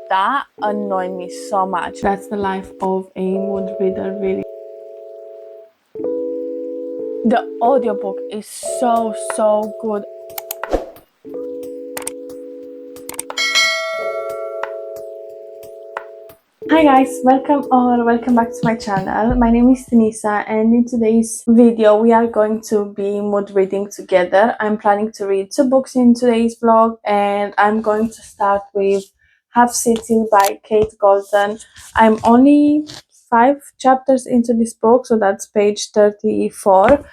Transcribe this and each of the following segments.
that annoyed me so much. That's the life of a mood reader, really. The audiobook is so good. Hi guys, welcome back to my channel. My name is Denisa, and in today's video we are going to be mood reading together. I'm planning to read 2 books in today's vlog, and I'm going to start with Half City by Kate Golden. I'm only 5 chapters into this book, so that's page 34.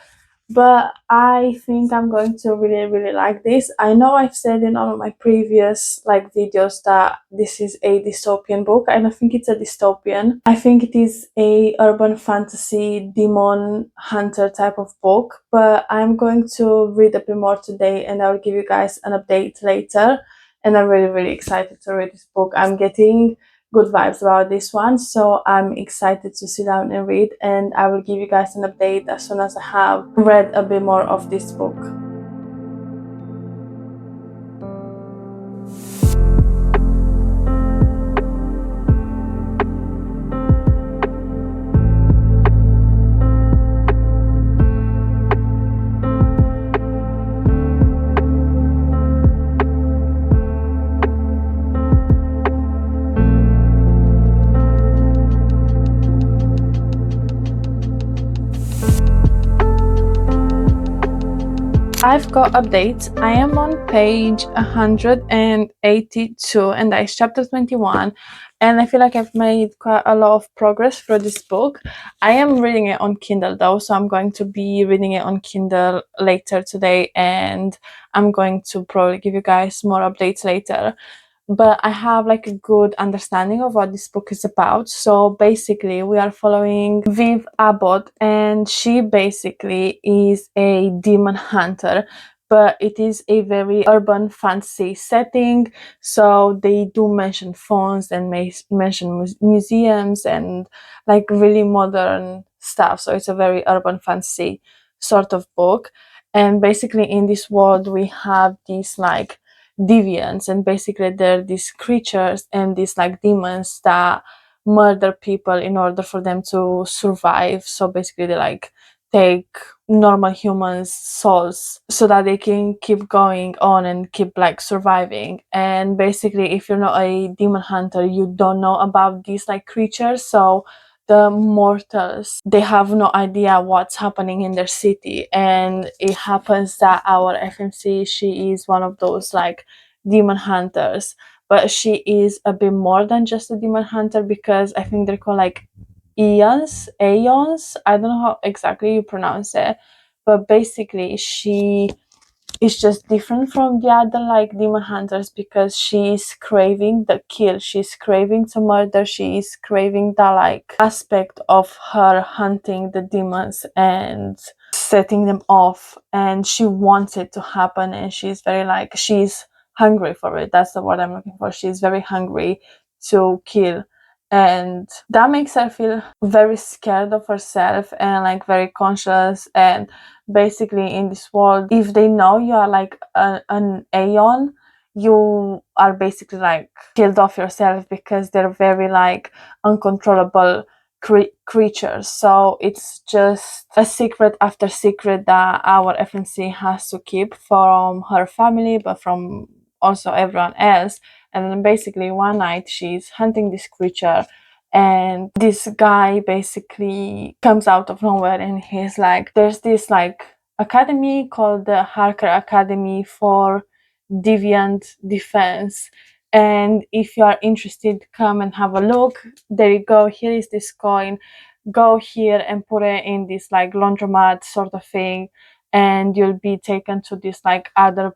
But I think I'm going to really like this. I know I've said in all of my previous videos that this is a dystopian book. I don't think it's a dystopian. I think it is a urban fantasy demon hunter type of book, but I'm going to read a bit more today and I'll give you guys an update later. And I'm really excited to read this book. I'm getting good vibes about this one, so I'm excited to sit down and read, and I will give you guys an update as soon as I have read a bit more of this book. I've got updates. I am on page 182 and that is chapter 21, and I feel like I've made quite a lot of progress through this book. I am reading it on Kindle though, so I'm going to be reading it on Kindle later today, and I'm going to probably give you guys more updates later. But I have a good understanding of what this book is about. So basically we are following Viv Abbott, and she basically is a demon hunter, but it is a very urban fantasy setting, so they do mention phones and mention museums and really modern stuff, so it's a very urban fantasy sort of book. And basically in this world we have these deviants, and basically they're these creatures and these demons that murder people in order for them to survive. So basically they take normal humans souls so that they can keep going on and keep surviving. And basically if you're not a demon hunter, you don't know about these creatures, so the mortals, they have no idea what's happening in their city. And it happens that our FMC, she is one of those demon hunters, but she is a bit more than just a demon hunter, because I think they're called aeons. I don't know how exactly you pronounce it, but basically she is just different from the other demon hunters, because she's craving the kill, she's craving to murder, she is craving the aspect of her hunting the demons and setting them off, and she wants it to happen, and she's very she's hungry for it. That's the word I'm looking for. She's very hungry to kill, and that makes her feel very scared of herself and very conscious. And basically in this world, if they know you are an aeon, you are basically killed off yourself, because they're very uncontrollable creatures. So it's just a secret after secret that our FNC has to keep from her family, but from also everyone else. And then basically one night she's hunting this creature, and this guy basically comes out of nowhere, and he's there's this academy called the Harker Academy for Deviant Defense, and if you are interested, come and have a look. There you go, here is this coin, go here and put it in this laundromat sort of thing, and you'll be taken to this other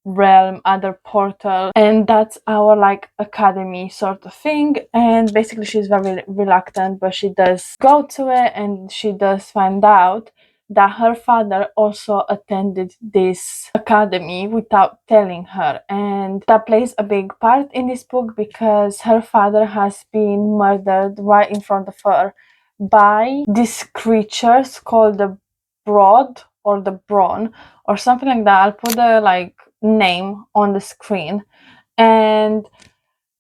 realm, other portal, and that's our academy sort of thing. And basically she's very reluctant, but she does go to it, and she does find out that her father also attended this academy without telling her, and that plays a big part in this book, because her father has been murdered right in front of her by these creatures called the Broad or the Brawn or something like that. I'll put the name on the screen. And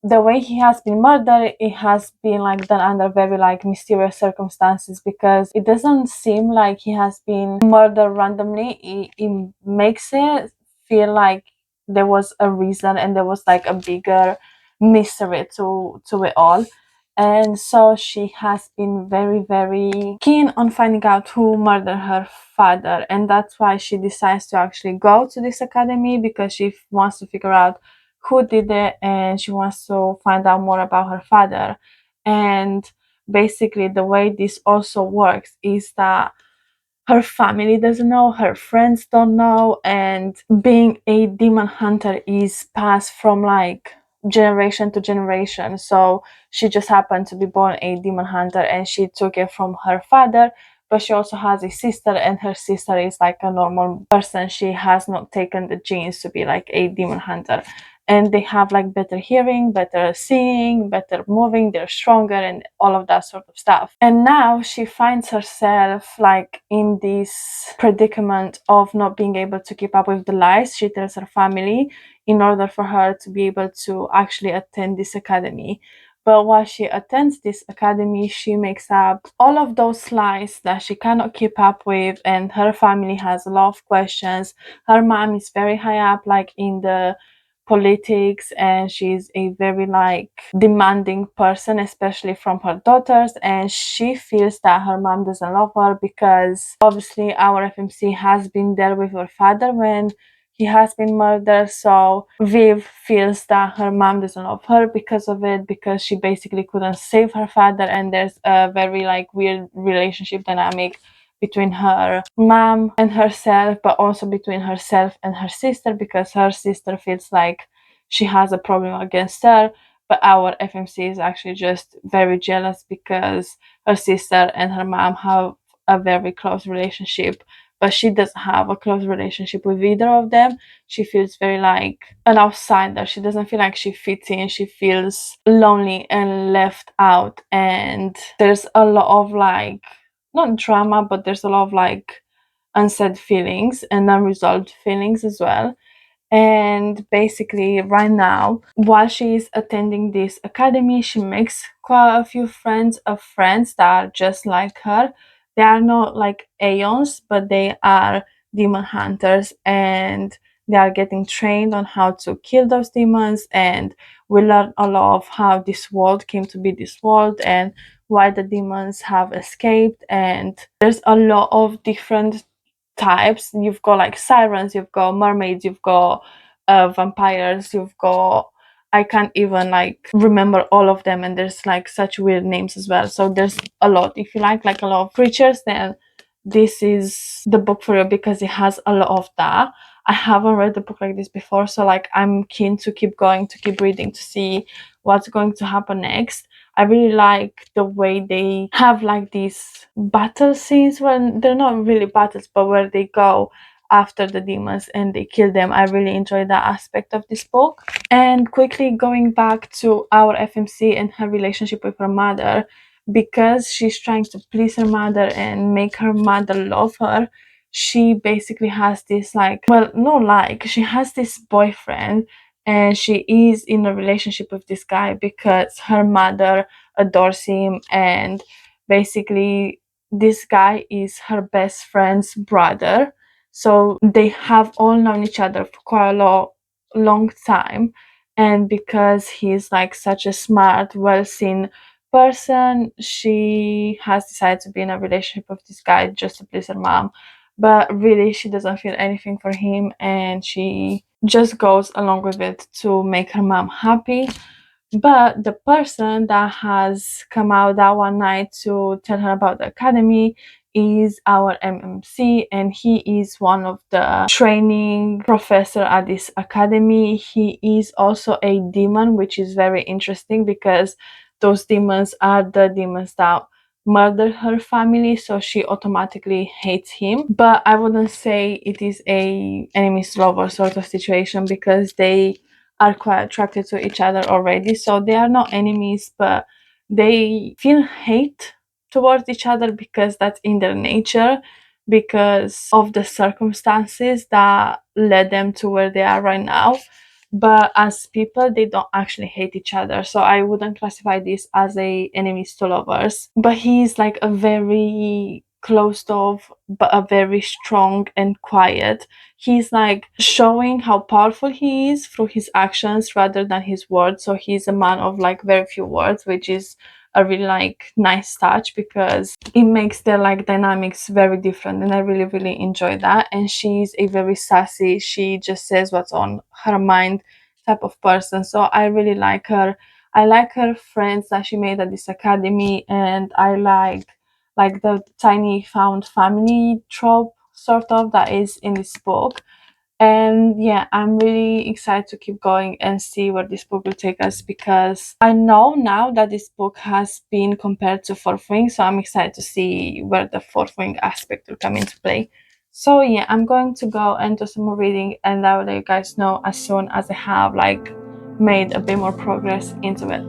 the way he has been murdered, it has been like done under very like mysterious circumstances, because it doesn't seem like he has been murdered randomly. It makes it feel like there was a reason and there was like a bigger mystery to it all. And so she has been very, very keen on finding out who murdered her father, and that's why she decides to actually go to this academy, because she wants to figure out who did it, and she wants to find out more about her father. And basically the way this also works is that her family doesn't know, her friends don't know, and being a demon hunter is passed from like generation to generation. So she just happened to be born a demon hunter, and she took it from her father. But she also has a sister, and her sister is like a normal person. She has not taken the genes to be like a demon hunter. And they have like better hearing, better seeing, better moving, they're stronger, and all of that sort of stuff. And now she finds herself like in this predicament of not being able to keep up with the lies she tells her family in order for her to be able to actually attend this academy. But while she attends this academy, she makes up all of those lies that she cannot keep up with, and her family has a lot of questions. Her mom is very high up, like in the politics, and she's a very like demanding person, especially from her daughters, and she feels that her mom doesn't love her because obviously our FMC has been there with her father when he has been murdered. So Viv feels that her mom doesn't love her because of it, because she basically couldn't save her father, and there's a very like weird relationship dynamic between her mom and herself, but also between herself and her sister, because her sister feels like she has a problem against her. But our FMC is actually just very jealous because her sister and her mom have a very close relationship, but she doesn't have a close relationship with either of them. She feels very like an outsider. She doesn't feel like she fits in. She feels lonely and left out. And there's a lot of like, not drama, but there's a lot of like unsaid feelings and unresolved feelings as well. And basically, right now, while she is attending this academy, she makes quite a few friends of friends that are just like her. They are not like Aeons, but they are demon hunters, and they are getting trained on how to kill those demons. And we learn a lot of how this world came to be this world, and why the demons have escaped. And there's a lot of different types. You've got like sirens, you've got mermaids, you've got vampires, you've got, I can't even like remember all of them, and there's like such weird names as well. So there's a lot. If you like a lot of creatures, then this is the book for you, because it has a lot of that. I haven't read a book like this before, so like I'm keen to keep going, to keep reading, to see what's going to happen next. I really like the way they have like these battle scenes when they're not really battles, but where they go after the demons and they kill them. I really enjoy that aspect of this book. And quickly going back to our FMC and her relationship with her mother, because she's trying to please her mother and make her mother love her, she basically has this like, well, no, like she has this boyfriend, and she is in a relationship with this guy because her mother adores him. And basically this guy is her best friend's brother, so they have all known each other for quite a long time. And because he's like such a smart, well seen person, she has decided to be in a relationship with this guy just to please her mom. But really she doesn't feel anything for him, and she just goes along with it to make her mom happy. But the person that has come out that one night to tell her about the academy is our MMC, and he is one of the training professor at this academy. He is also a demon, which is very interesting because those demons are the demons that murdered her family, so she automatically hates him. But I wouldn't say it is a enemies lover sort of situation, because they are quite attracted to each other already. So they are not enemies, but they feel hate towards each other because that's in their nature, because of the circumstances that led them to where they are right now. but as people they don't actually hate each other, so I wouldn't classify this as a enemies to lovers. But he's like a very closed off but a very strong and quiet. He's like showing how powerful he is through his actions rather than his words, so he's a man of like very few words, which is a really like nice touch because it makes their like dynamics very different, and I really enjoy that. And she's a very sassy, she just says what's on her mind type of person, so I really like her. I like her friends that she made at this academy, and I like the tiny found family trope sort of that is in this book. And yeah, I'm really excited to keep going and see where this book will take us, because I know now that this book has been compared to Fourth Wing, so I'm excited to see where the Fourth Wing aspect will come into play. So yeah, I'm going to go and do some more reading, and I will let you guys know as soon as I have like made a bit more progress into it.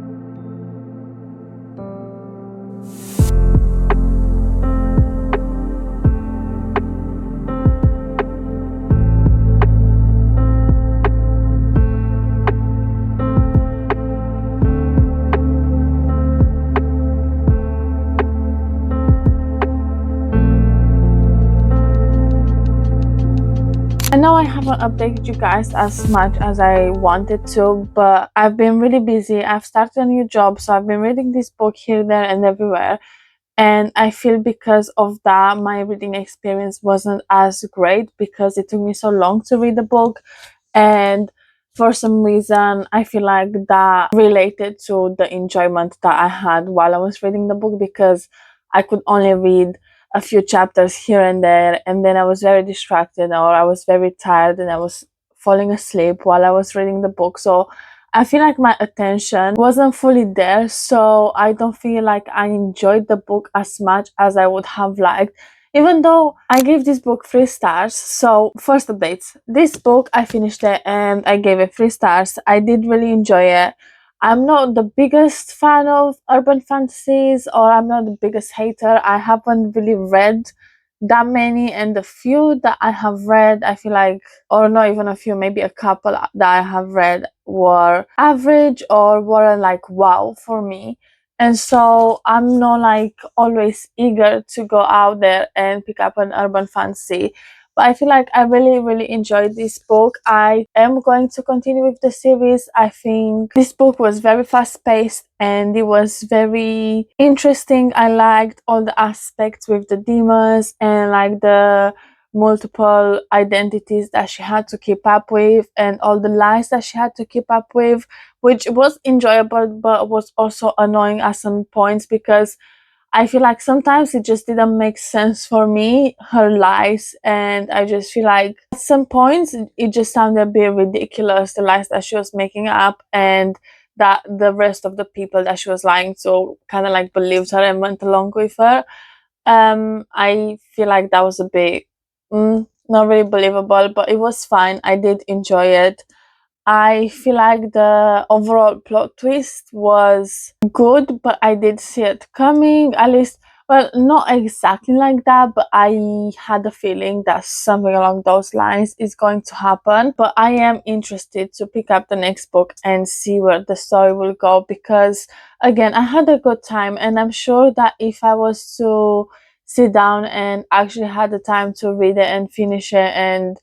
I know I haven't updated you guys as much as I wanted to, but I've been really busy. I've started a new job, so I've been reading this book here, there, and everywhere. And I feel because of that, my reading experience wasn't as great because it took me so long to read the book. And for some reason, I feel like that related to the enjoyment that I had while I was reading the book, because I could only read a few chapters here and there, and then I was very distracted, or I was very tired and I was falling asleep while I was reading the book. So I feel like my attention wasn't fully there, so I don't feel like I enjoyed the book as much as I would have liked. Even though I gave this book 3 stars. So first updates. This book, I finished it and I gave it 3 stars. I did really enjoy it. I'm not the biggest fan of urban fantasies, or I'm not the biggest hater. I haven't really read that many, and the few that I have read, I feel like, or not even a few, maybe a couple that I have read were average or weren't like wow for me. And so I'm not like always eager to go out there and pick up an urban fantasy. But I feel like I really enjoyed this book. I am going to continue with the series. I think this book was very fast paced and it was very interesting. I liked all the aspects with the demons and like the multiple identities that she had to keep up with, and all the lies that she had to keep up with, which was enjoyable but was also annoying at some points, because I feel like sometimes it just didn't make sense for me, her lies, and I just feel like at some points it just sounded a bit ridiculous, the lies that she was making up, and that the rest of the people that she was lying to kind of like believed her and went along with her. I feel like that was a bit not really believable, but it was fine. I did enjoy it. I feel like the overall plot twist was good, but I did see it coming. At least, well, not exactly like that, but I had a feeling that something along those lines is going to happen. But I am interested to pick up the next book and see where the story will go, because, again, I had a good time, and I'm sure that if I was to sit down and actually had the time to read it and finish it and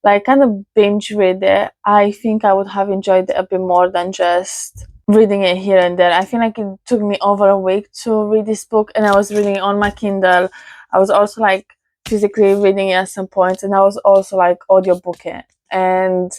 like kind of binge read it, I think I would have enjoyed it a bit more than just reading it here and there. I feel like it took me over a week to read this book, and I was reading it on my Kindle. I was also like physically reading it at some points, and I was also like audiobooking it. And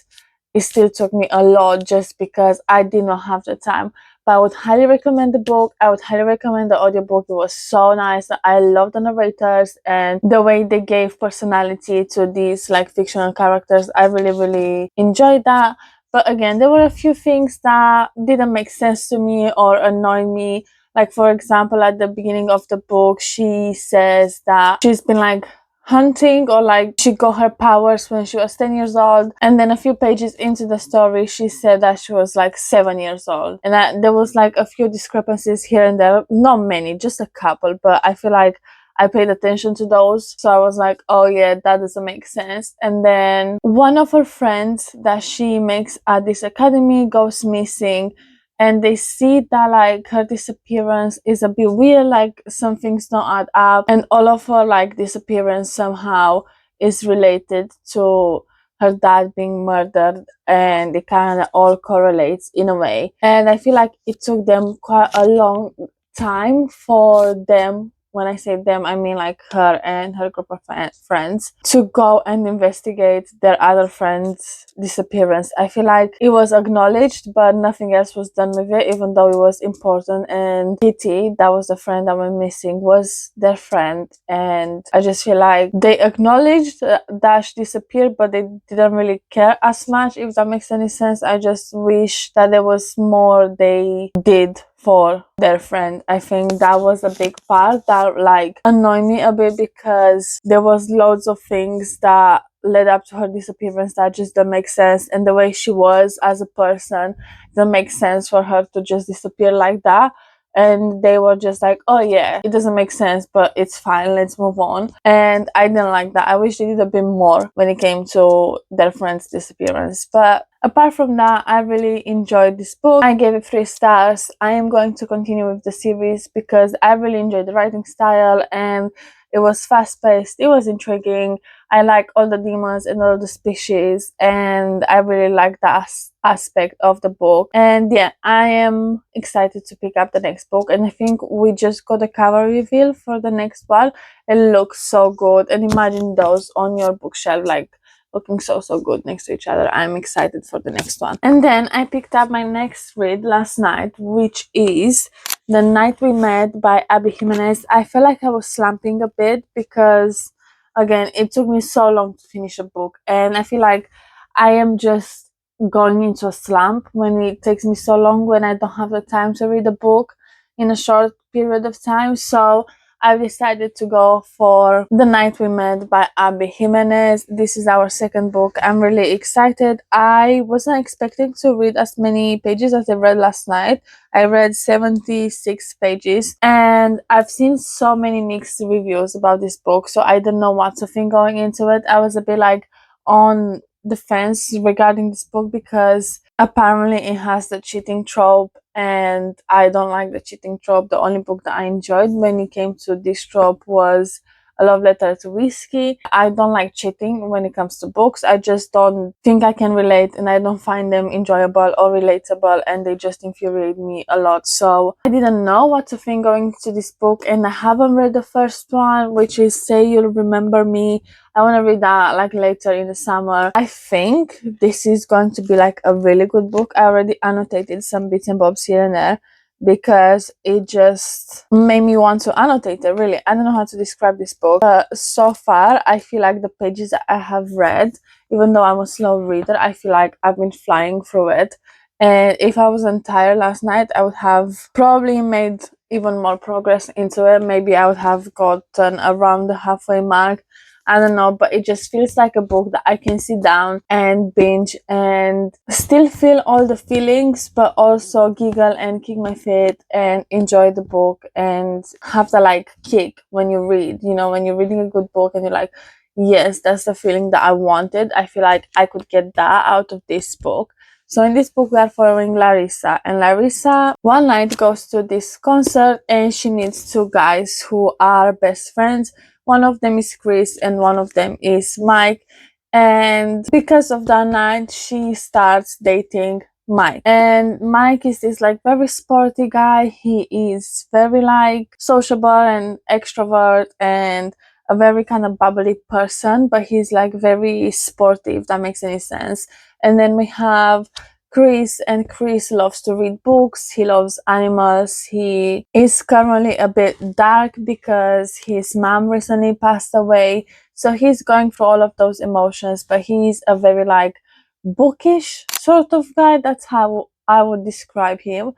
it still took me a lot just because I did not have the time. But I would highly recommend the book. I would highly recommend the audiobook. It was so nice. I love the narrators and the way they gave personality to these like fictional characters. I really enjoyed that. But again, there were a few things that didn't make sense to me or annoyed me. Like, for example, at the beginning of the book, she says that she's been like hunting, or like she got her powers when she was 10 years old, and then a few pages into the story she said that she was like 7 years old, and there was like a few discrepancies here and there, not many, just a couple. But I feel like I paid attention to those. So I was like, oh yeah, that doesn't make sense. And then one of her friends that she makes at this academy goes missing, and they see that like her disappearance is a bit weird, like some things don't add up, and all of her like disappearance somehow is related to her dad being murdered, and it kind of all correlates in a way. And I feel like it took them quite a long time for them, when I say them, I mean like her and her group of friends, to go and investigate their other friend's disappearance. I feel like it was acknowledged, but nothing else was done with it, even though it was important. And Kitty, that was the friend that went missing, was their friend. And I just feel like they acknowledged that she disappeared, but they didn't really care as much, if that makes any sense. I just wish that there was more they did for their friend. I think that was a big part that like annoyed me a bit, because there was loads of things that led up to her disappearance that just don't make sense, and the way she was as a person doesn't make sense for her to just disappear like that. And they were just like, oh yeah, it doesn't make sense, but it's fine, let's move on. And I didn't like that. I wish they did a bit more when it came to their friend's disappearance. But apart from that, I really enjoyed this book. I gave it 3 stars. I am going to continue with the series because I really enjoyed the writing style, and it was fast-paced, it was intriguing. I like all the demons and all the species, and I really like that aspect of the book. And yeah, I am excited to pick up the next book, and I think we just got a cover reveal for the next one. It looks so good, and imagine those on your bookshelf, like looking so good next to each other. I'm excited for the next one. And then I picked up my next read last night, which is The Night We Met by Abby Jimenez. I feel like I was slumping a bit because, again, it took me so long to finish a book, and I feel like I am just going into a slump when it takes me so long, when I don't have the time to read a book in a short period of time. So I've decided to go for The Night We Met by Abby Jimenez. This is our second book. I'm really excited. I wasn't expecting to read as many pages as I read last night. I read 76 pages, and I've seen so many mixed reviews about this book, so I don't know what to think going into it. I was a bit like on the fence regarding this book because apparently it has the cheating trope, and I don't like the cheating trope. The only book that I enjoyed when it came to this trope was A Love Letter to Whiskey. I don't like cheating when it comes to books. I just don't think I can relate, and I don't find them enjoyable or relatable, and they just infuriate me a lot. So I didn't know what to think going to this book, and I haven't read the first one, which is Say You'll Remember Me. I want to read that like later in the summer. I think this is going to be like a really good book. I already annotated some bits and bobs here and there because it just made me want to annotate it, really. I don't know how to describe this book. So far, I feel like the pages that I have read, even though I'm a slow reader, I feel like I've been flying through it. And if I wasn't tired last night, I would have probably made even more progress into it. Maybe I would have gotten around the halfway mark. I don't know, but it just feels like a book that I can sit down and binge and still feel all the feelings, but also giggle and kick my feet and enjoy the book and have the like kick when you read. You know, when you're reading a good book and you're like, yes, that's the feeling that I wanted. I feel like I could get that out of this book. So in this book, we are following Larissa, and Larissa one night goes to this concert and she meets 2 guys who are best friends. One of them is Chris and one of them is Mike. And because of that night, she starts dating Mike. And Mike is this like very sporty guy. He is very like sociable and extrovert and a very kind of bubbly person, but he's like very sporty, if that makes any sense. And then we have Chris, and Chris loves to read books, he loves animals. He is currently a bit dark because his mom recently passed away, so he's going through all of those emotions, but he's a very like bookish sort of guy. That's how I would describe him.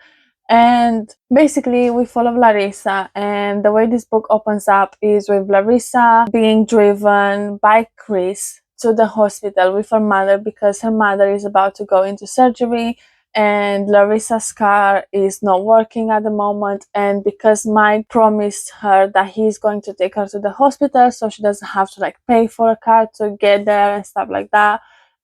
And basically we follow Larissa, and the way this book opens up is with Larissa being driven by Chris to the hospital with her mother because her mother is about to go into surgery, and Larissa's car is not working at the moment, and because Mike promised her that he's going to take her to the hospital so she doesn't have to like pay for a car to get there and stuff like that,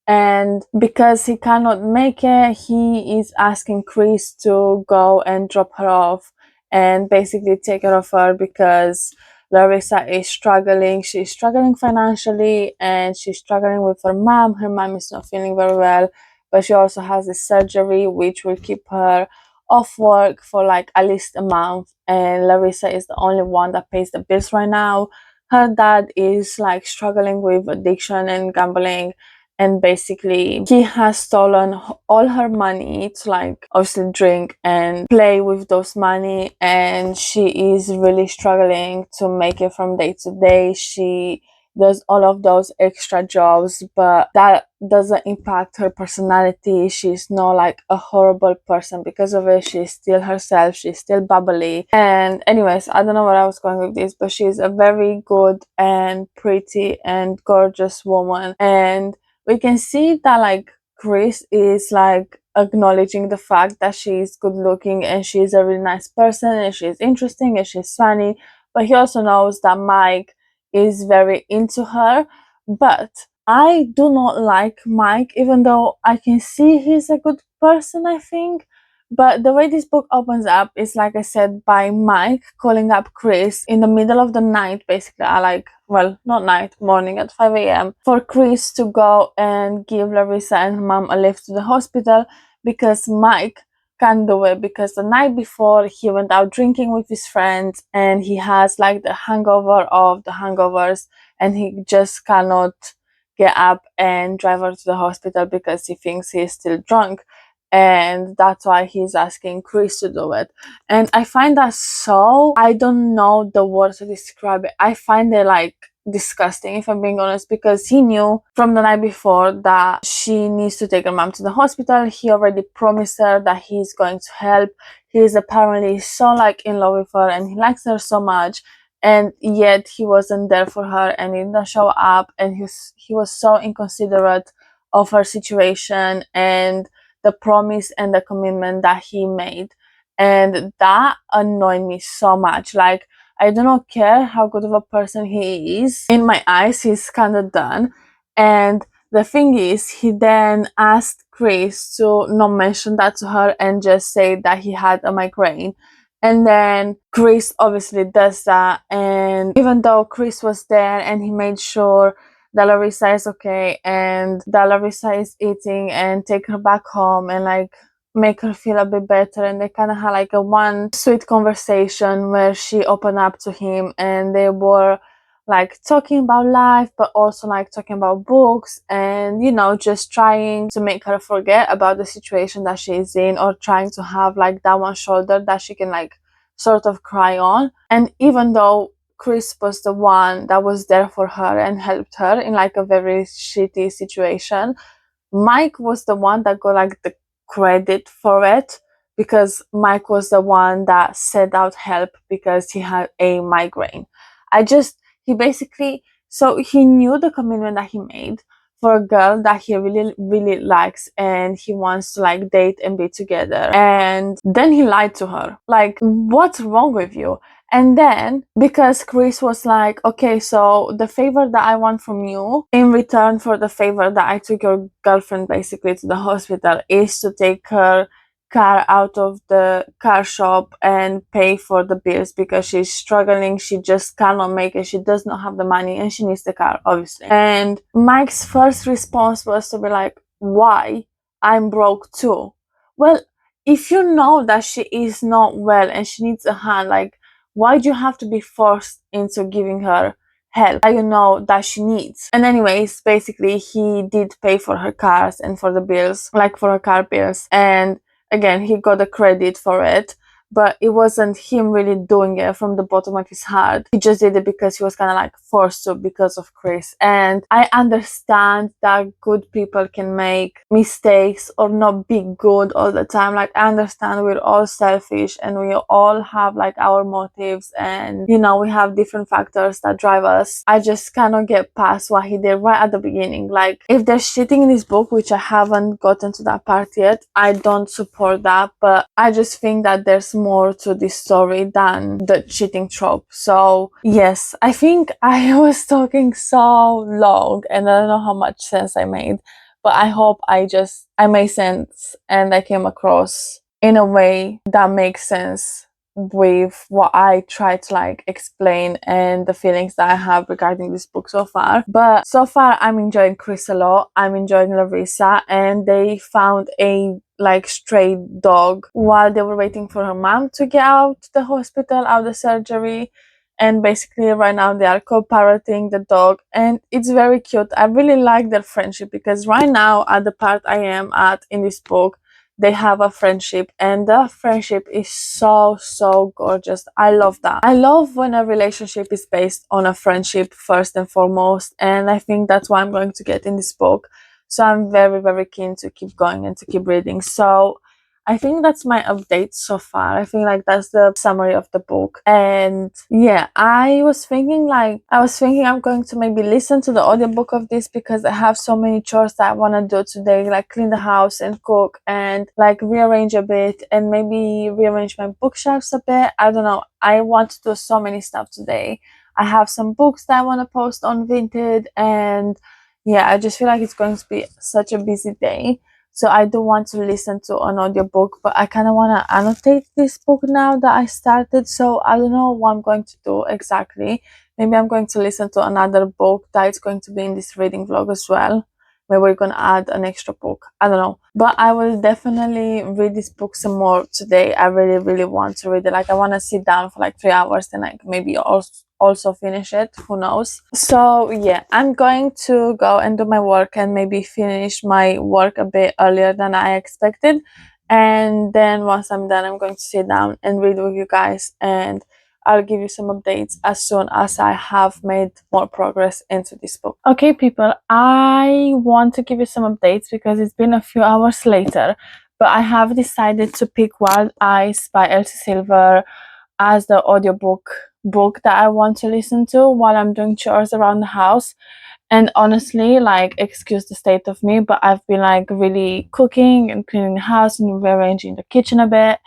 and because he cannot make it, he is asking Chris to go and drop her off and basically take care of her because Larissa is struggling. She's struggling financially and she's struggling with her mom. Her mom is not feeling very well, but she also has this surgery which will keep her off work for like at least a month. And Larissa is the only one that pays the bills right now. Her dad is like struggling with addiction and gambling, and basically he has stolen all her money to like obviously drink and play with those money, and she is really struggling to make it from day to day. She does all of those extra jobs, but that doesn't impact her personality. She's not like a horrible person because of it. She's still herself, she's still bubbly. And anyways, I don't know where I was going with this, but she's a very good and pretty and gorgeous woman, and we can see that like Chris is like acknowledging the fact that she's good looking and she's a really nice person and she's interesting and she's funny, but he also knows that Mike is very into her. But I do not like Mike, even though I can see he's a good person, I think. But the way this book opens up is, like I said, by Mike calling up Chris in the middle of the night, basically, well, not night, morning at 5 a.m., for Chris to go and give Larissa and her mom a lift to the hospital because Mike can't do it, because the night before he went out drinking with his friends and he has like the hangover of the hangovers, and he just cannot get up and drive her to the hospital because he thinks he's still drunk, and that's why he's asking Chris to do it. And I find that so, I don't know the word to describe it, I find it like disgusting, if I'm being honest, because he knew from the night before that she needs to take her mom to the hospital. He already promised her that he's going to help. He is apparently so like in love with her and he likes her so much, and yet he wasn't there for her and he didn't show up, and he was so inconsiderate of her situation and the promise and the commitment that he made. And that annoyed me so much. Like, I do not care how good of a person he is. In my eyes, he's kind of done. And the thing is, he then asked Chris to not mention that to her and just say that he had a migraine. And then Chris obviously does that. And even though Chris was there and he made sure that Larissa is okay and that Larissa is eating and take her back home and like make her feel a bit better, and they kind of had like a one sweet conversation where she opened up to him and they were like talking about life but also like talking about books and, you know, just trying to make her forget about the situation that she's in, or trying to have like that one shoulder that she can like sort of cry on. And even though Chris was the one that was there for her and helped her in like a very shitty situation, Mike was the one that got like the credit for it, because Mike was the one that sought out help because he had a migraine. He basically, so he knew the commitment that he made for a girl that he really, really likes and he wants to like date and be together. And then he lied to her. Like, what's wrong with you? And then, because Chris was like, okay, so the favor that I want from you in return for the favor that I took your girlfriend basically to the hospital is to take her car out of the car shop and pay for the bills because she's struggling. She just cannot make it. She does not have the money and she needs the car, obviously. And Mike's first response was to be like, why? I'm broke too. Well, if you know that she is not well and she needs a hand, like, why do you have to be forced into giving her help that you know that she needs? And anyways, basically he did pay for her cars and for the bills, like for her car bills, and again he got the credit for it. but it wasn't him really doing it from the bottom of his heart. He just did it because he was kind of like forced to because of Chris. And I understand that good people can make mistakes or not be good all the time. Like, I understand we're all selfish and we all have like our motives, and you know, we have different factors that drive us. I just cannot get past what he did right at the beginning. Like, if there's cheating in this book, which I haven't gotten to that part yet, I don't support that, but I just think that there's more to this story than the cheating trope. So yes, I think I was talking so long and I don't know how much sense I made, but I hope I made sense and I came across in a way that makes sense with what I try to like explain and the feelings that I have regarding this book so far. But so far I'm enjoying Chris a lot. I'm enjoying Larissa, and they found a like stray dog while they were waiting for her mom to get out the hospital, out the surgery. And basically right now they are co-parenting the dog, and it's very cute. I really like their friendship because right now at the part I am at in this book, they have a friendship, and the friendship is so gorgeous. I love that. I love when a relationship is based on a friendship first and foremost, and I think that's what I'm going to get in this book. So I'm very keen to keep going and to keep reading. So I think that's my update so far. I think like that's the summary of the book. And yeah, I was thinking I'm going to maybe listen to the audiobook of this because I have so many chores that I want to do today, like clean the house and cook and like rearrange a bit and maybe rearrange my bookshelves a bit. I don't know. I want to do so many stuff today. I have some books that I want to post on Vinted, and yeah, I just feel like it's going to be such a busy day. So I do want to listen to an audiobook, but I kind of want to annotate this book now that I started. So I don't know what I'm going to do exactly. Maybe I'm going to listen to another book that is going to be in this reading vlog as well. Maybe we're going to add an extra book. I don't know. But I will definitely read this book some more today. I really want to read it. Like, I want to sit down for like 3 hours and like maybe also finish it. Who knows? So yeah, I'm going to go and do my work and maybe finish my work a bit earlier than I expected. And then once I'm done, I'm going to sit down and read with you guys, and I'll give you some updates as soon as I have made more progress into this book. Okay, people, I want to give you some updates because it's been a few hours later, but I have decided to pick Wild Eyes by Elsie Silver as the audiobook that I want to listen to while I'm doing chores around the house. And honestly, like, excuse the state of me, but I've been like really cooking and cleaning the house and rearranging the kitchen a bit,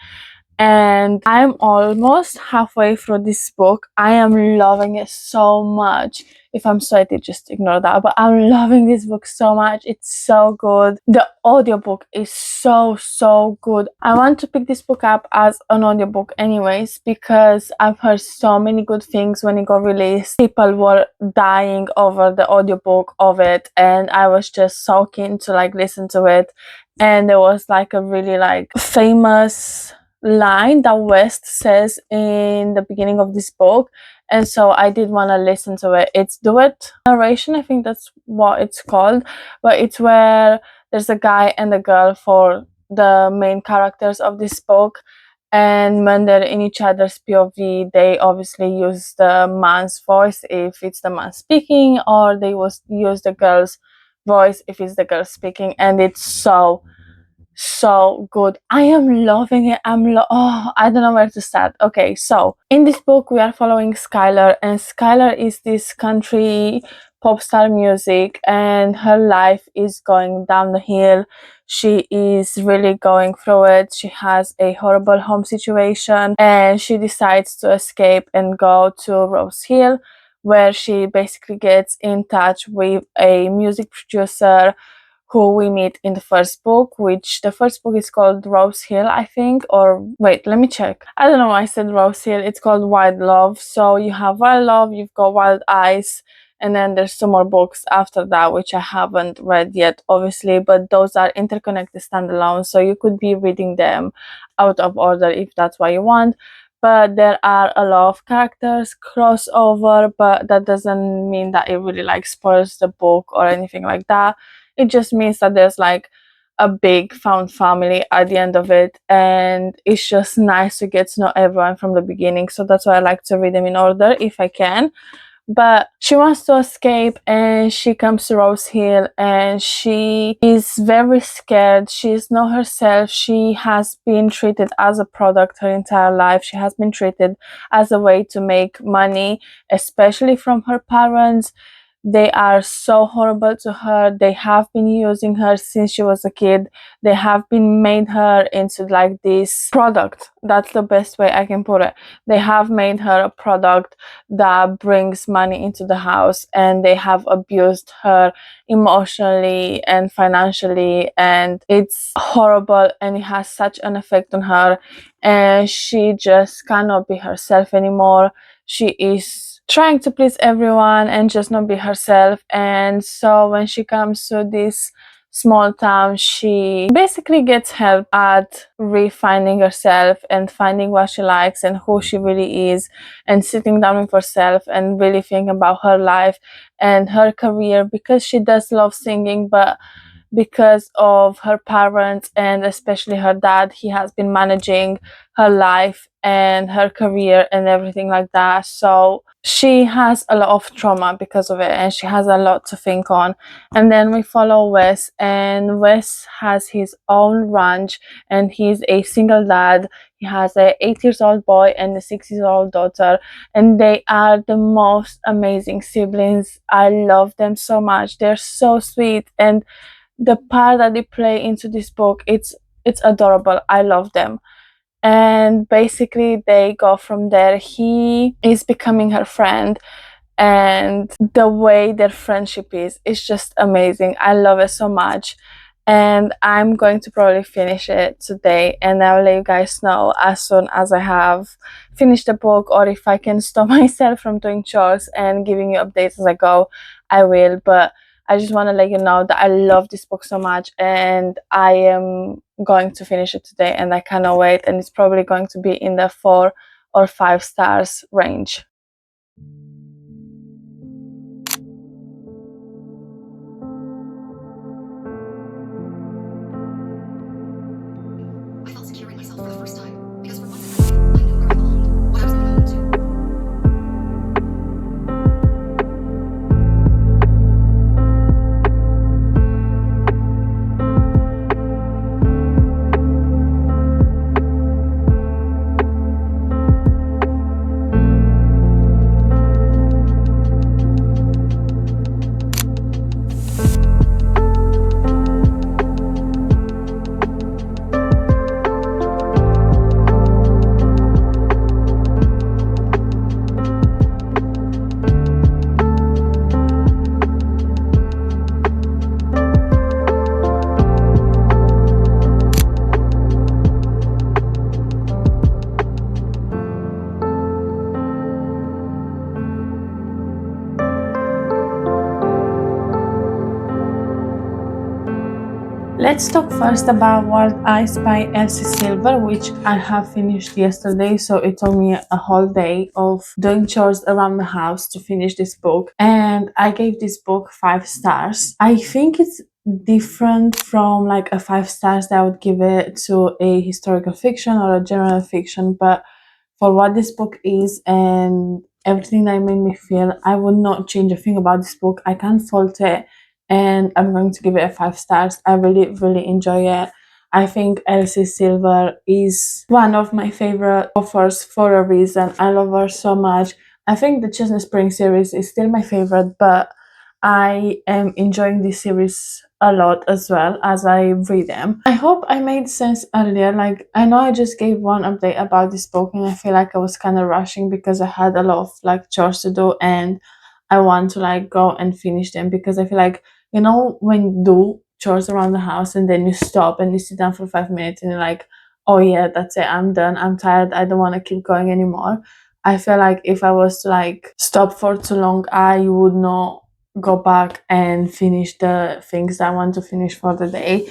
and I'm almost halfway through this book. I am loving it so much. If I'm sweaty, just ignore that, but I'm loving this book so much. It's so good. The audiobook is so good. I want to pick this book up as an audiobook anyways because I've heard so many good things when it got released. People were dying over the audiobook of it, and I was just so keen to like listen to it. And there was like a really like famous line that West says in the beginning of this book, and so I did want to listen to it. It's duet narration, I think that's what it's called, but it's where there's a guy and a girl for the main characters of this book, and when they're in each other's POV, they obviously use the man's voice if it's the man speaking, or they use the girl's voice if it's the girl speaking, and it's so good. I am loving it. I don't know where to start. Okay, so in this book we are following Skylar, and Skylar is this country pop star music, and her life is going down the hill. She is really going through it. She has a horrible home situation, and she decides to escape and go to Rose Hill, where she basically gets in touch with a music producer who we meet in the first book, which the first book is called Rose Hill, I think, or wait, let me check. I don't know why I said Rose Hill. It's called Wild Love. So you have Wild Love, you've got Wild Eyes, and then there's two more books after that, which I haven't read yet, obviously, but those are interconnected standalone, so you could be reading them out of order if that's what you want. But there are a lot of characters crossover, but that doesn't mean that it really like spoils the book or anything like that. It just means that there's like a big found family at the end of it, and it's just nice to get to know everyone from the beginning. So that's why I like to read them in order if I can. But she wants to escape, and she comes to Rose Hill, and she is very scared. She's not herself. She has been treated as a product her entire life. She has been treated as a way to make money, especially from her parents. They are so horrible to her. They have been using her since she was a kid. They have been made her into like this product. That's the best way I can put it. They have made her a product that brings money into the house, and they have abused her emotionally and financially, and it's horrible, and it has such an effect on her, and she just cannot be herself anymore. She is trying to please everyone and just not be herself. And so when she comes to this small town, she basically gets help at refining herself and finding what she likes and who she really is, and sitting down with herself and really thinking about her life and her career, because she does love singing, but because of her parents and especially her dad, he has been managing her life and her career and everything like that. So she has a lot of trauma because of it, and she has a lot to think on. And then we follow Wes, and Wes has his own ranch, and he's a single dad. He has a 8 years old boy and a 6 years old daughter, and they are the most amazing siblings. I love them so much. They're so sweet, and the part that they play into this book, it's adorable. I love them. And basically they go from there. He is becoming her friend, and the way their friendship is just amazing. I love it so much, and I'm going to probably finish it today, and I'll let you guys know as soon as I have finished the book, or if I can stop myself from doing chores and giving you updates as I go, I will. But I just want to let you know that I love this book so much, and I am going to finish it today, and I cannot wait, and it's probably going to be in the 4 or 5 stars range. I felt secure in myself for the first time, because for once in my life, I knew where I belonged, what I was going home to. Let's talk first about Wild Eyes by Elsie Silver, which I have finished yesterday. So it took me a whole day of doing chores around the house to finish this book. And I gave this book 5 stars. I think it's different from like a 5 stars that I would give it to a historical fiction or a general fiction. But for what this book is and everything that it made me feel, I would not change a thing about this book. I can't fault it, and I'm going to give it a 5 stars. I really, really enjoy it. I think Elsie Silver is one of my favorite authors for a reason. I love her so much. I think the Chestnut Spring series is still my favorite, but I am enjoying this series a lot as well as I read them. I hope I made sense earlier. Like, I know I just gave one update about this book, and I feel like I was kind of rushing because I had a lot of like chores to do, and I want to like go and finish them, because I feel like, you know, when you do chores around the house and then you stop and you sit down for 5 minutes and you're like, oh yeah, that's it, I'm done, I'm tired, I don't want to keep going anymore. I feel like if I was to like stop for too long, I would not go back and finish the things that I want to finish for the day.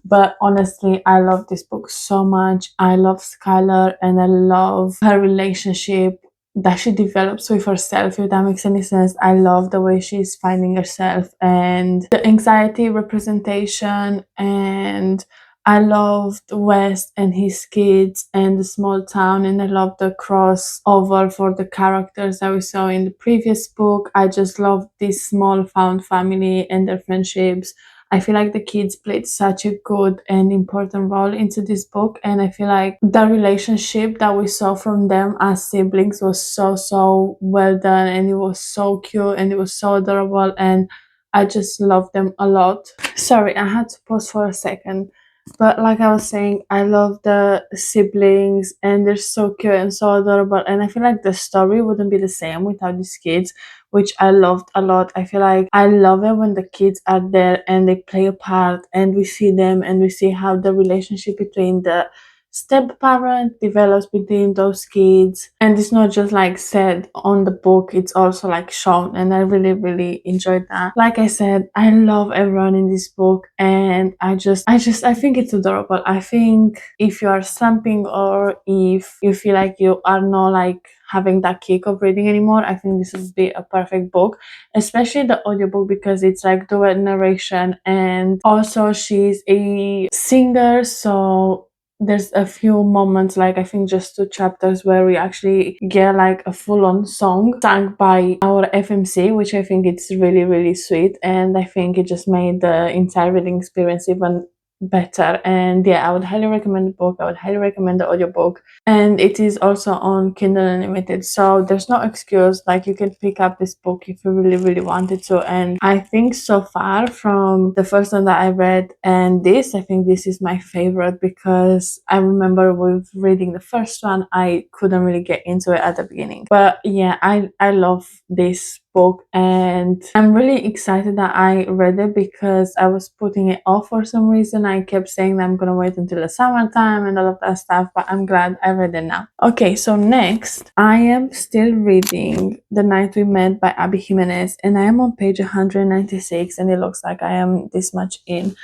But honestly, I love this book so much. I love Skylar, and I love her relationship that she develops with herself, if that makes any sense. I love the way she's finding herself and the anxiety representation, and I loved West and his kids and the small town, and I love the crossover for the characters that we saw in the previous book. I just love this small found family and their friendships. I feel like the kids played such a good and important role into this book, and I feel like the relationship that we saw from them as siblings was so well done, and it was so cute and it was so adorable, and I just love them a lot. Sorry, I had to pause for a second. But like I was saying, I love the siblings and they're so cute and so adorable. And I feel like the story wouldn't be the same without these kids, which I loved a lot. I feel like I love it when the kids are there and they play a part and we see them and we see how the relationship between the step parent develops between those kids, and it's not just like said on the book, it's also like shown, and I really enjoyed that. Like I said, I love everyone in this book, and I think it's adorable. I think if you are slumping or if you feel like you are not like having that kick of reading anymore, I think this would be a perfect book, especially the audiobook, because it's like dual narration, and also she's a singer, so there's a few moments, like I think just 2 chapters, where we actually get like a full-on song sung by our FMC, which I think it's really sweet, and I think it just made the entire reading experience even better. And yeah, I would highly recommend the book. I would highly recommend the audiobook, and it is also on Kindle Unlimited, so there's no excuse. Like, you can pick up this book if you really wanted to. And I think so far, from the first one that I read and this, I think this is my favorite, because I remember with reading the first one, I couldn't really get into it at the beginning. But yeah, I love this book, and I'm really excited that I read it, because I was putting it off for some reason. I kept saying that I'm gonna wait until the summertime and all of that stuff, but I'm glad I read it now. Okay, so next I am still reading The Night We Met by Abby Jimenez, and I am on page 196, and it looks like I am this much in,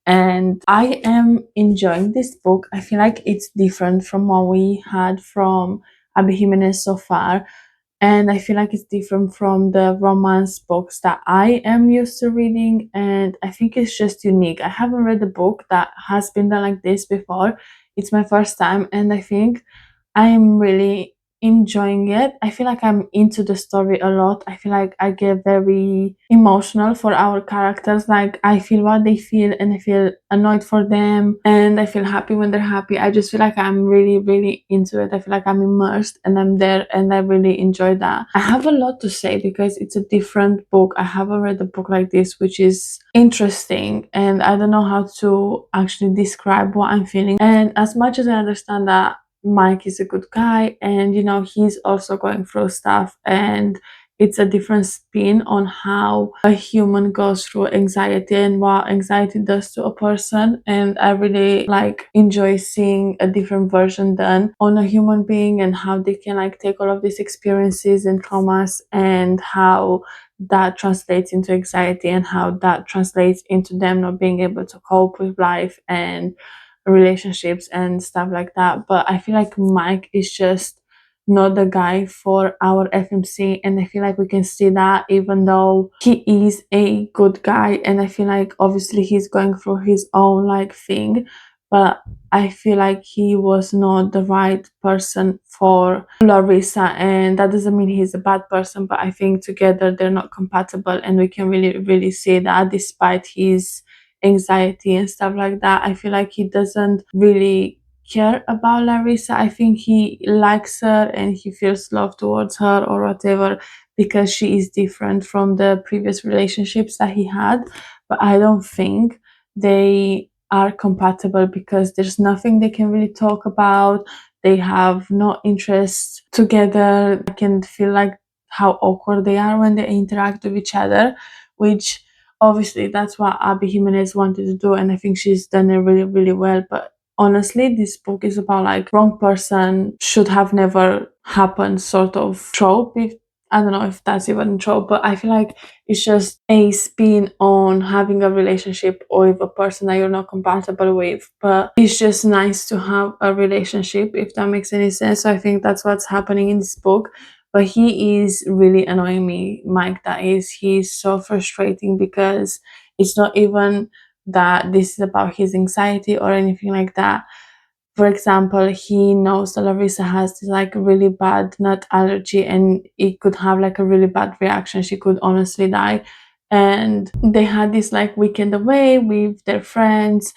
and I am enjoying this book. I feel like it's different from what we had from Abby Jimenez so far, and I feel like it's different from the romance books that I am used to reading, and I think it's just unique. I haven't read a book that has been done like this before. It's my first time, and I think I am really enjoying it. I feel like I'm into the story a lot. I feel like I get very emotional for our characters. Like, I feel what they feel, and I feel annoyed for them, and I feel happy when they're happy. I just feel like I'm really into it. I feel like I'm immersed and I'm there, and I really enjoy that. I have a lot to say because it's a different book. I haven't read a book like this, which is interesting, and I don't know how to actually describe what I'm feeling. And as much as I understand that Mike is a good guy, and he's also going through stuff, and it's a different spin on how a human goes through anxiety and what anxiety does to a person. And I really enjoy seeing a different version done on a human being, and how they can take all of these experiences and traumas, and how that translates into anxiety, and how that translates into them not being able to cope with life and relationships and stuff like that. But I feel like Mike is just not the guy for our FMC, and I feel like we can see that, even though he is a good guy, and I feel like obviously he's going through his own thing, but I feel like he was not the right person for Larissa, and that doesn't mean he's a bad person, but I think together they're not compatible, and we can really see that despite his anxiety and stuff like that. I feel like he doesn't really care about Larissa. I think he likes her and he feels love towards her or whatever, because she is different from the previous relationships that he had. But I don't think they are compatible, because there's nothing they can really talk about. They have no interest together. I can feel like how awkward they are when they interact with each other, which obviously that's what Abby Jimenez wanted to do, and I think she's done it really well. But honestly, this book is about wrong person should have never happened sort of trope. If I don't know if that's even a trope, but I feel like it's just a spin on having a relationship with a person that you're not compatible with. But it's just nice to have a relationship, if that makes any sense. So I think that's what's happening in this book. but he is really annoying me, Mike. That is, he's so frustrating because it's not even that this is about his anxiety or anything like that. For example, he knows that Larissa has this like really bad nut allergy and it could have like a really bad reaction. She could honestly die. And they had this like weekend away with their friends,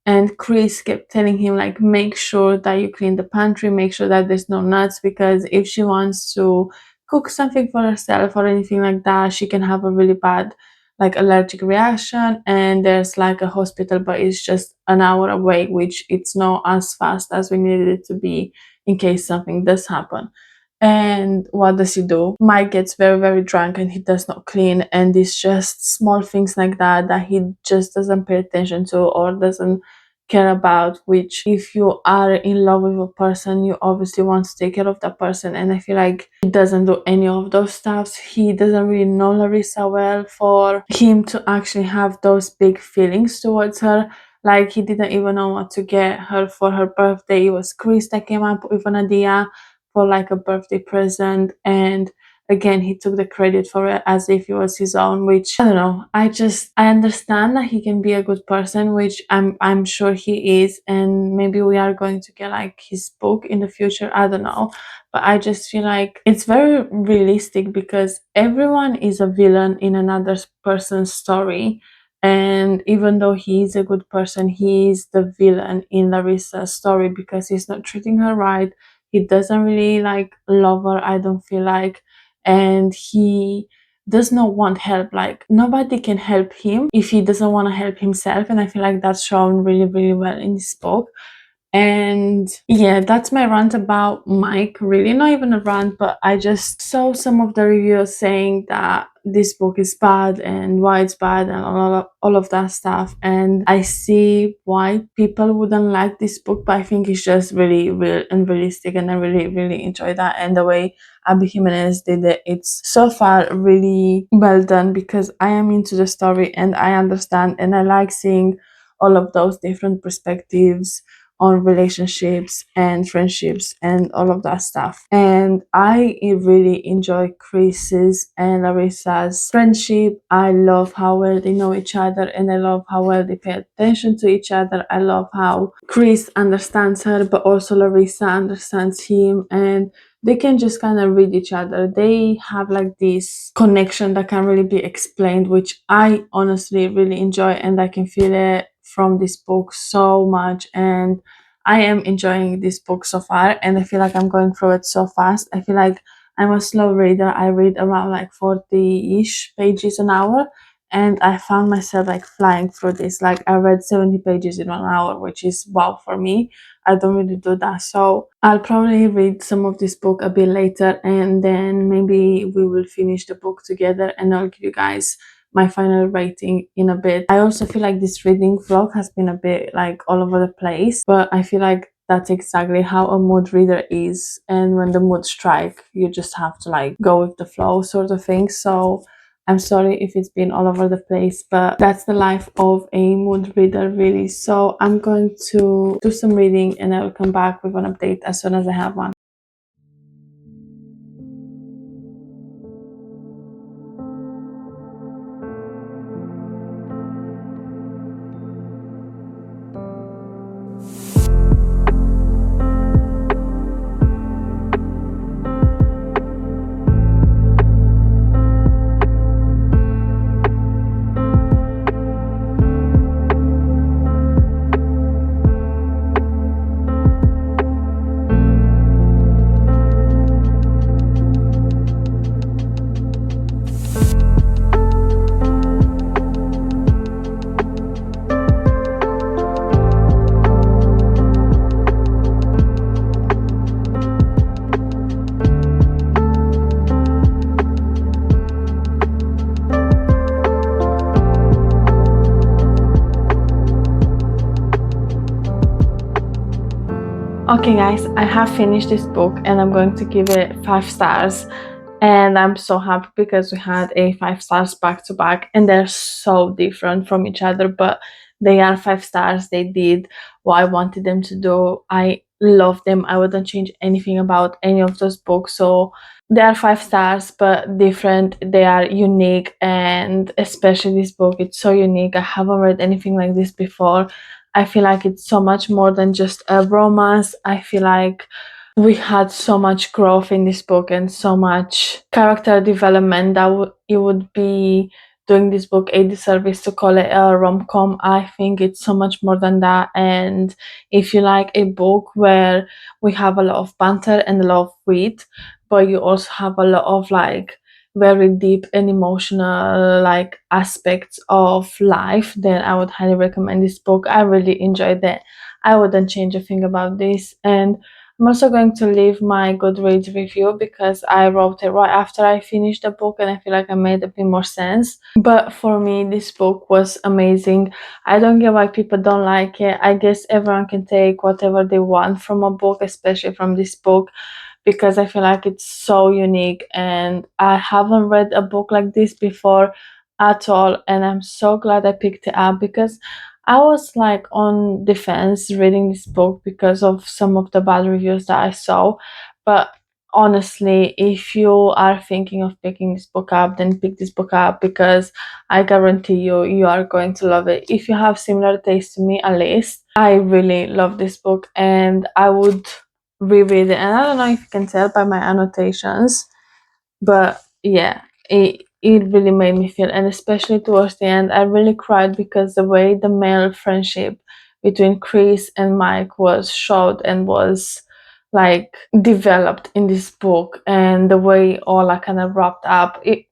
and Chris kept telling him like, make sure that you clean the pantry, make sure that there's no nuts, because if she wants to cook something for herself or anything like that, she can have a really bad like allergic reaction, and there's like a hospital, but it's just an hour away, which it's not as fast as we needed it to be in case something does happen. And what does he do? Mike gets very, very drunk and he does not clean, and it's just small things like that that he just doesn't pay attention to or doesn't care about, which if you are in love with a person, you obviously want to take care of that person. And I feel like he doesn't do any of those stuffs. He doesn't really know Larissa well for him to actually have those big feelings towards her. Like, he didn't even know what to get her for her birthday. It was Chris that came up with an idea for like a birthday present, and again he took the credit for it as if it was his own, which I don't know. I understand that he can be a good person, which I'm sure he is, and maybe we are going to get like his book in the future, I don't know. But I just feel like it's very realistic because everyone is a villain in another person's story, and even though he is a good person, he is the villain in Larissa's story because he's not treating her right. He doesn't really like love her, I don't feel like, and he does not want help. Like, nobody can help him if he doesn't want to help himself, and I feel like that's shown really, really well in this book. And yeah, that's my rant about Mike. Really, not even a rant, but I just saw some of the reviews saying that this book is bad and why it's bad and all of that stuff. And I see why people wouldn't like this book, but I think it's just really real and realistic, and I really, really enjoy that. And the way Abby Jimenez did it, it's so far really well done because I am into the story and I understand, and I like seeing all of those different perspectives on relationships and friendships and all of that stuff. And I really enjoy Chris's and Larissa's friendship. I love how well they know each other, and I love how well they pay attention to each other. I love how Chris understands her, but also Larissa understands him, and they can just kind of read each other. They have like this connection that can really be explained, which I honestly really enjoy, and I can feel it from this book so much. And I am enjoying this book so far, and I feel like I'm going through it so fast. I feel like I'm a slow reader. I read around like 40-ish pages an hour, and I found myself like flying through this. Like, I read 70 pages in 1 hour, which is wow for me. I don't really do that. So I'll probably read some of this book a bit later, and then maybe we will finish the book together, and I'll give you guys my final rating in a bit. I also feel like this reading vlog has been a bit like all over the place, but I feel like that's exactly how a mood reader is. And when the mood strike, you just have to like go with the flow sort of thing. So I'm sorry if it's been all over the place, but that's the life of a mood reader, really. So I'm going to do some reading and I will come back with an update as soon as I have one. Okay guys, I have finished this book and I'm going to give it 5 stars, and I'm so happy because we had a 5 stars back to back, and they're so different from each other, but they are 5 stars. They did what I wanted them to do. I love them. I wouldn't change anything about any of those books. So they are 5 stars, but different. They are unique, and especially this book, it's so unique. I haven't read anything like this before. I feel like it's so much more than just a romance. I feel like we had so much growth in this book and so much character development that it would be doing this book a disservice to call it a rom-com. I think it's so much more than that. And if you like a book where we have a lot of banter and a lot of wit, but you also have a lot of like very deep and emotional like aspects of life, then I would highly recommend this book. I really enjoyed it. I wouldn't change a thing about this. And I'm also going to leave my Goodreads review because I wrote it right after I finished the book and I feel like I made a bit more sense. But for me, this book was amazing. I don't get why people don't like it. I guess everyone can take whatever they want from a book, especially from this book, because I feel like it's so unique and I haven't read a book like this before at all. And I'm so glad I picked it up because I was like on the fence reading this book because of some of the bad reviews that I saw. But honestly, if you are thinking of picking this book up, then pick this book up because I guarantee you are going to love it. If you have similar taste to me, at least, I really love this book and I would reread it. And I don't know if you can tell by my annotations, but yeah, it really made me feel, and especially towards the end, I really cried because the way the male friendship between Chris and Mike was showed and was like developed in this book, and the way all like kind of wrapped up. It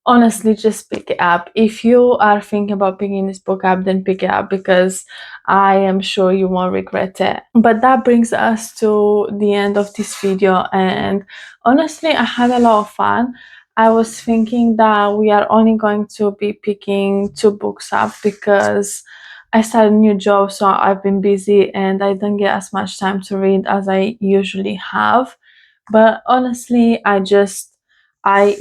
honestly, just pick it up. If you are thinking about picking this book up, then pick it up because I am sure you won't regret it. But that brings us to the end of this video, and honestly, I had a lot of fun. I was thinking that we are only going to be picking 2 books up because I started a new job, so I've been busy and I don't get as much time to read as I usually have. But honestly, I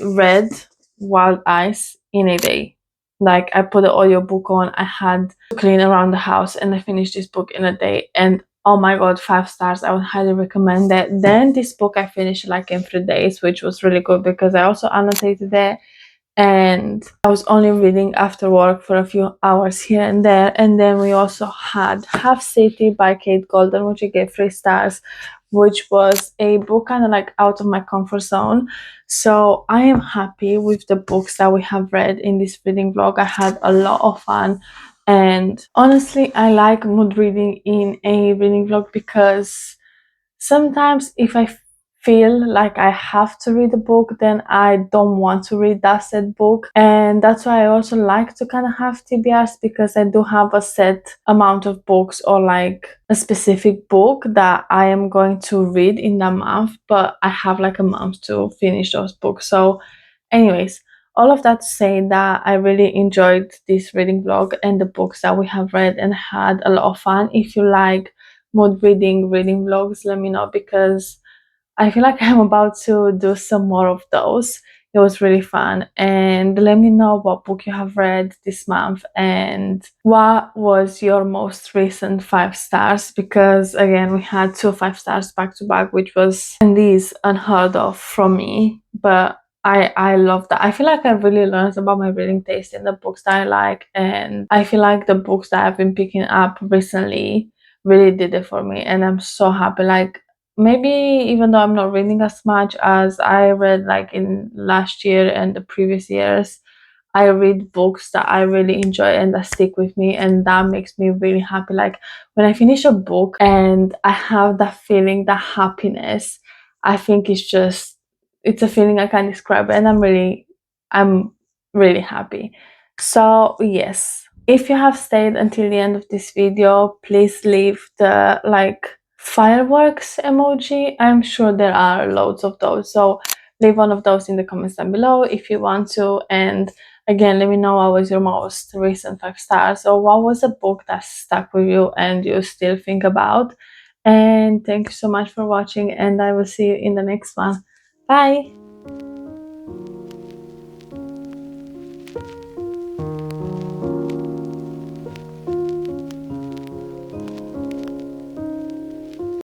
read Wild Eyes in a day. Like I put the audiobook on, I had to clean around the house and I finished this book in a day, and oh my god, 5 stars. I would highly recommend it. Then this book I finished like in 3 days, which was really good because I also annotated it and I was only reading after work for a few hours here and there. And then we also had Half City by Kate Golden, which I gave 3 stars, which was a book kind of like out of my comfort zone. So I am happy with the books that we have read in this reading vlog. I had a lot of fun. And honestly, I like mood reading in a reading vlog because sometimes if I feel like I have to read a book, then I don't want to read that said book. And that's why I also like to kind of have TBRs because I do have a set amount of books or like a specific book that I am going to read in that month, but I have like a month to finish those books. So anyways, all of that to say that I really enjoyed this reading vlog and the books that we have read and had a lot of fun. If you like mood reading vlogs, let me know because I feel like I'm about to do some more of those. It was really fun. And let me know what book you have read this month and what was your most recent 5 stars, because again we had 2 5 stars back to back, which was and these unheard of from me. But I love that. I feel like I really learned about my reading taste in the books that I like, and I feel like the books that I've been picking up recently really did it for me, and I'm so happy. Like maybe even though I'm not reading as much as I read like in last year and the previous years, I read books that I really enjoy and that stick with me, and that makes me really happy. Like when I finish a book and I have that feeling, that happiness, I think it's a feeling I can't describe, and I'm really happy. So yes, if you have stayed until the end of this video, please leave the like fireworks emoji. I'm sure there are loads of those, so leave one of those in the comments down below if you want to. And again, let me know what was your most recent 5 stars, or what was a book that stuck with you and you still think about. And thank you so much for watching, and I will see you in the next one. Bye.